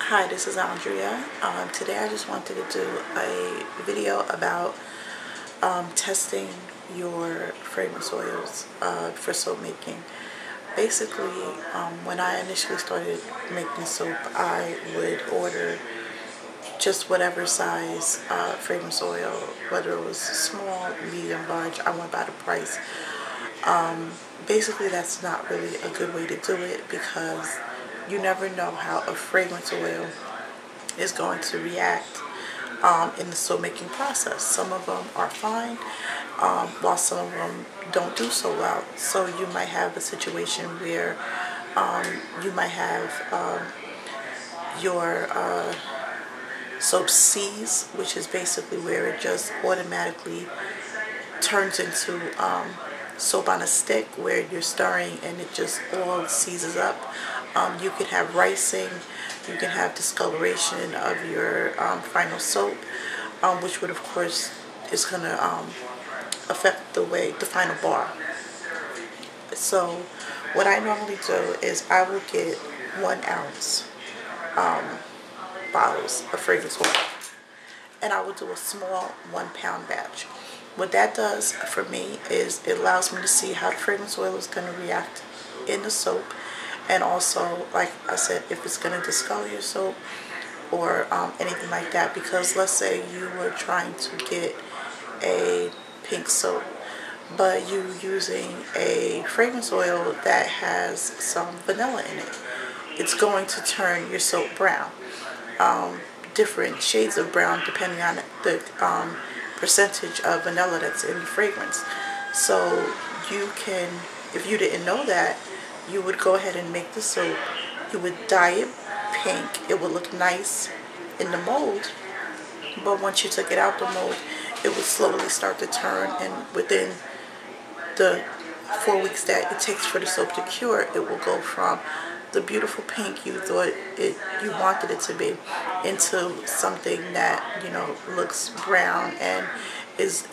Hi, this is Andrea. Today I just wanted to do a video about testing your fragrance oils for soap making. Basically, when I initially started making soap, I would order just whatever size fragrance oil, whether it was small, medium, large. I went by the price. Basically, that's not really a good way to do it because you never know how a fragrance oil is going to react in the soap making process. Some of them are fine, while some of them don't do so well. So you might have a situation where you might have your soap seize, which is basically where it just automatically turns into soap on a stick, where you're stirring and it just all seizes up. You can have ricing, you can have discoloration of your final soap, which would of course is going to affect the final bar. So what I normally do is I will get 1 ounce bottles of fragrance oil, and I will do a small 1 pound batch. What that does for me is it allows me to see how the fragrance oil is going to react in the soap, and also, like I said, if it's going to discolor your soap or anything like that. Because let's say you were trying to get a pink soap, but you're using a fragrance oil that has some vanilla in it, it's going to turn your soap brown. Different shades of brown depending on the percentage of vanilla that's in the fragrance. So you can, if you didn't know that, you would go ahead and make the soap, you would dye it pink, it would look nice in the mold, but once you took it out the mold, it would slowly start to turn, and within the 4 weeks that it takes for the soap to cure, it will go from the beautiful pink you thought you wanted it to be into something that, you know, looks brown and is,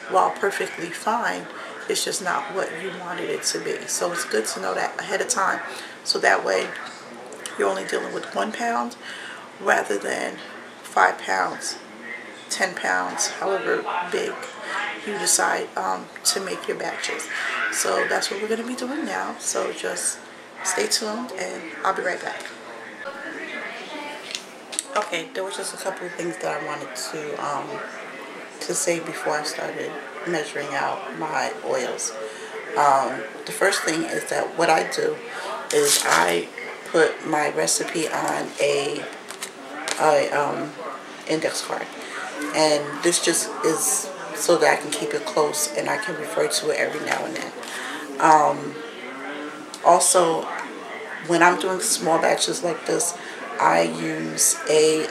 while perfectly fine, it's just not what you wanted it to be. So it's good to know that ahead of time, so that way you're only dealing with 1 pound rather than 5 pounds, 10 pounds, however big you decide to make your batches. So that's what we're going to be doing now. So just stay tuned and I'll be right back. Okay, there was just a couple of things that I wanted to say before I started measuring out my oils. The first thing is that what I do is I put my recipe on a index card, and this just is so that I can keep it close and I can refer to it every now and then. Also, when I'm doing small batches like this, I use a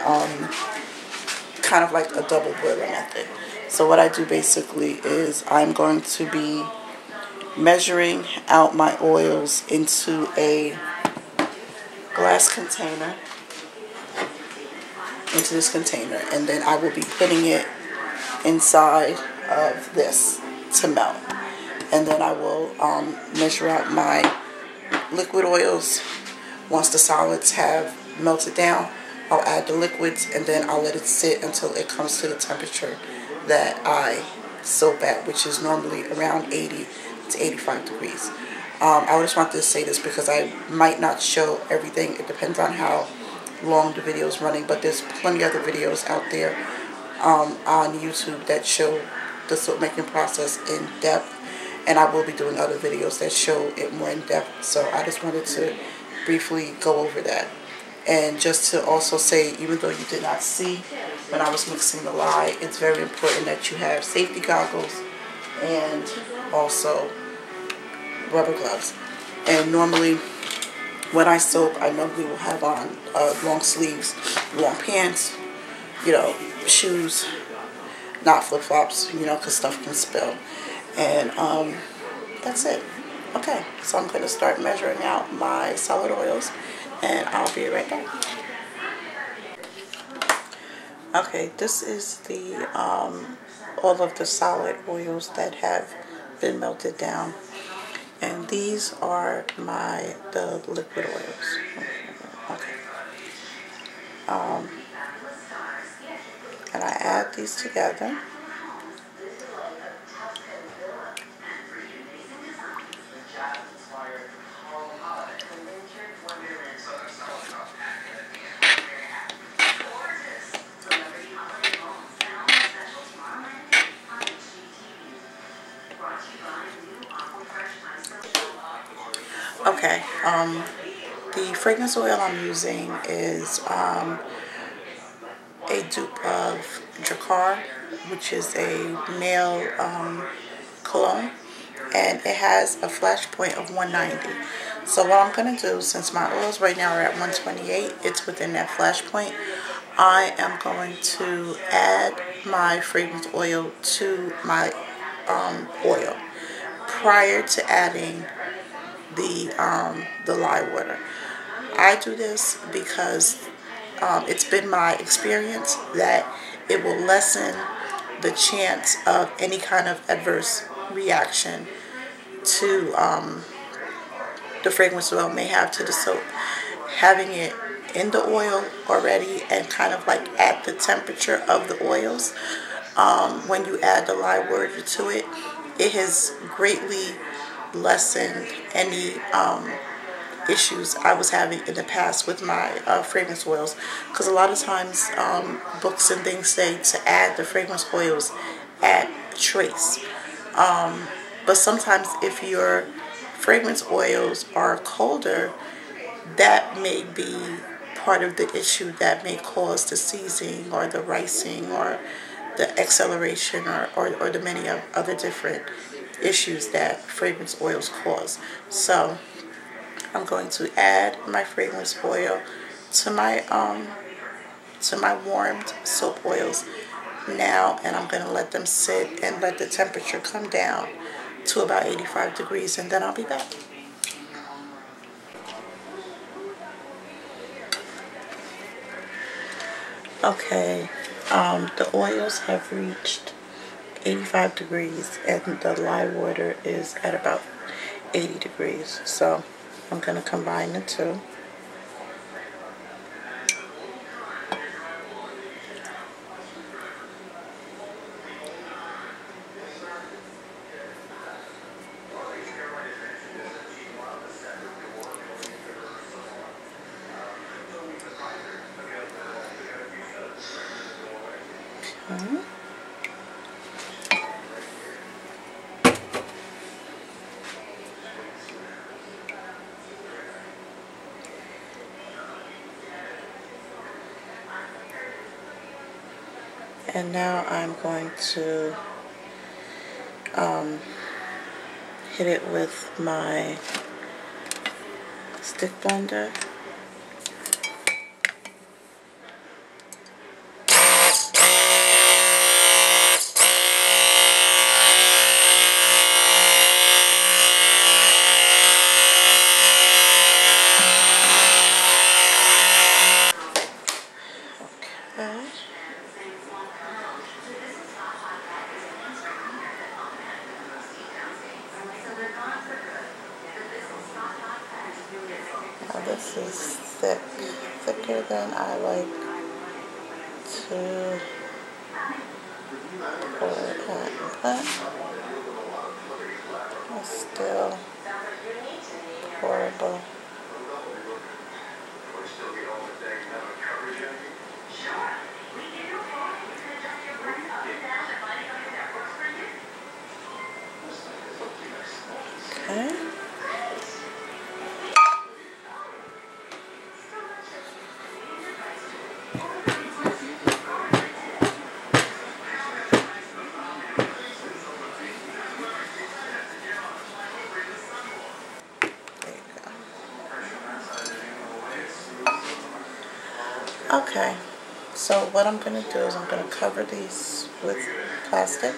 kind of like a double boiler method. So what I do basically is I'm going to be measuring out my oils into a glass container, into this container, and then I will be putting it inside of this to melt. And then I will measure out my liquid oils. Once the solids have melted down, I'll add the liquids, and then I'll let it sit until it comes to the temperature that I soap at, which is normally around 80 to 85 degrees. I just wanted to say this because I might not show everything. It depends on how long the video is running, but there's plenty of other videos out there on YouTube that show the soap making process in depth, and I will be doing other videos that show it more in depth. So I just wanted to briefly go over that. And just to also say, even though you did not see when I was mixing the lye, it's very important that you have safety goggles and also rubber gloves. And normally when I soap, I normally will have on long sleeves, long pants, you know, shoes, not flip-flops, you know, because stuff can spill. And that's it. Okay, so I'm going to start measuring out my solid oils, and I'll be right back. Okay, this is the all of the solid oils that have been melted down, and these are the liquid oils. Okay, And I add these together. Okay, the fragrance oil I'm using is a dupe of Dracar, which is a male cologne, and it has a flash point of 190. So what I'm going to do, since my oils right now are at 128, it's within that flash point, I am going to add my fragrance oil to my oil prior to adding the lye water. I do this because it's been my experience that it will lessen the chance of any kind of adverse reaction to the fragrance oil may have to the soap. Having it in the oil already and kind of like at the temperature of the oils, when you add the lye water to it, it has greatly lessened any issues I was having in the past with my fragrance oils, because a lot of times books and things say to add the fragrance oils at trace, but sometimes if your fragrance oils are colder, that may be part of the issue that may cause the seizing or the ricing or the acceleration or the many other different issues that fragrance oils cause. So I'm going to add my fragrance oil to my warmed soap oils now, and I'm going to let them sit and let the temperature come down to about 85 degrees, and then I'll be back. Okay, the oils have reached 85 degrees and the lye water is at about 80 degrees. So I'm going to combine the two. Okay. And now I'm going to hit it with my stick blender. Okay. Now this is thicker than I like to pour it at, but it's still pourable. Okay. Okay, so what I'm going to do is I'm going to cover these with plastic,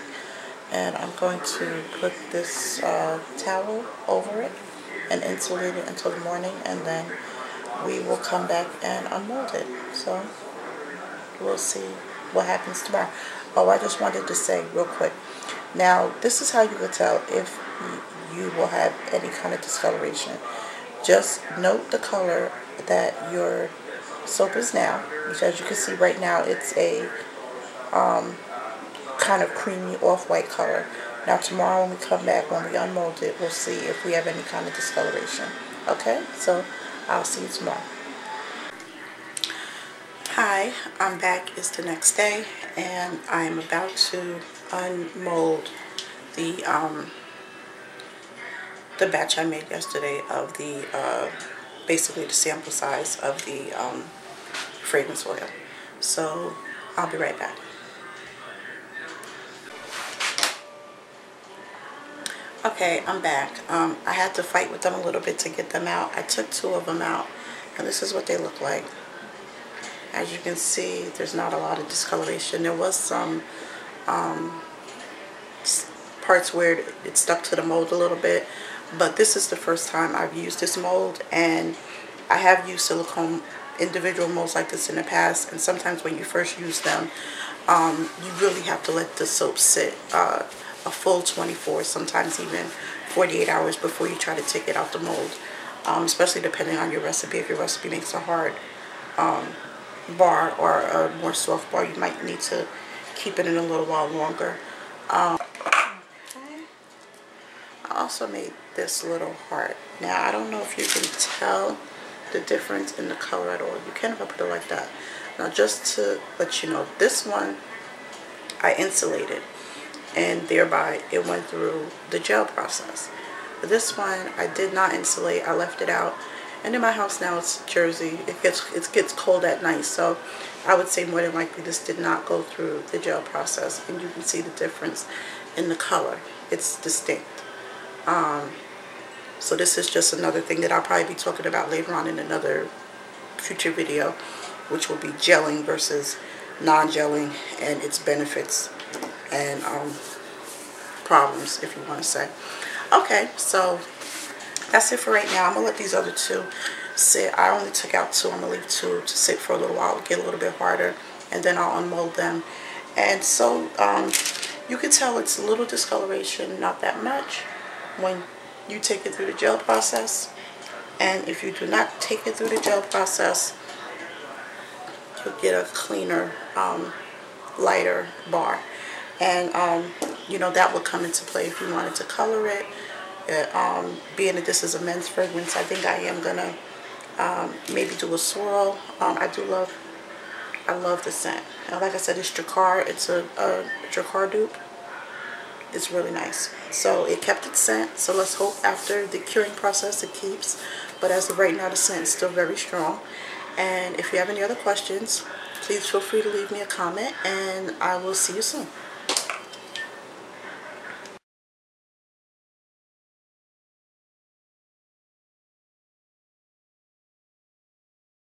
and I'm going to put this towel over it and insulate it until the morning, and then we will come back and unmold it. So we'll see what happens tomorrow. Oh, I just wanted to say real quick. Now, this is how you can tell if you will have any kind of discoloration. Just note the color that your soap is now, which as you can see right now, it's a kind of creamy off-white color. Now tomorrow when we come back, when we unmold it, we'll see if we have any kind of discoloration. Okay, so I'll see you tomorrow. Hi, I'm back. It's the next day, and I am about to unmold the batch I made yesterday of the basically the sample size of the fragrance oil. So I'll be right back. Okay, I'm back. I had to fight with them a little bit to get them out. I took 2 of them out, and this is what they look like. As you can see, there's not a lot of discoloration. There was some parts where it stuck to the mold a little bit, but this is the first time I've used this mold, and I have used silicone individual molds like this in the past, and sometimes when you first use them, you really have to let the soap sit a full 24, sometimes even 48 hours before you try to take it out the mold, especially depending on your recipe. If your recipe makes a hard bar or a more soft bar, you might need to keep it in a little while longer. Okay. I also made this little heart. Now I don't know if you can tell the difference in the color at all. You can if I put it like that. Now just to let you know, this one I insulated, and thereby it went through the gel process. But this one I did not insulate. I left it out. And in my house now, it's Jersey. It gets cold at night, so I would say more than likely this did not go through the gel process, and you can see the difference in the color. It's distinct. So this is just another thing that I'll probably be talking about later on in another future video, which will be gelling versus non-gelling and its benefits and problems, if you want to say. Okay, so that's it for right now. I'm going to let these other 2 sit. I only took out 2. I'm going to leave 2 to sit for a little while, get a little bit harder, and then I'll unmold them. And so you can tell it's a little discoloration, not that much, when you take it through the gel process. And if you do not take it through the gel process, you'll get a cleaner, lighter bar. And you know, that would come into play if you wanted to color it. Being that this is a men's fragrance, I think I am gonna maybe do a swirl. I love the scent. And like I said, it's Drakkar. It's a Drakkar dupe. It's really nice. So it kept its scent. So let's hope after the curing process it keeps. But as of right now, the scent is still very strong. And if you have any other questions, please feel free to leave me a comment, and I will see you soon.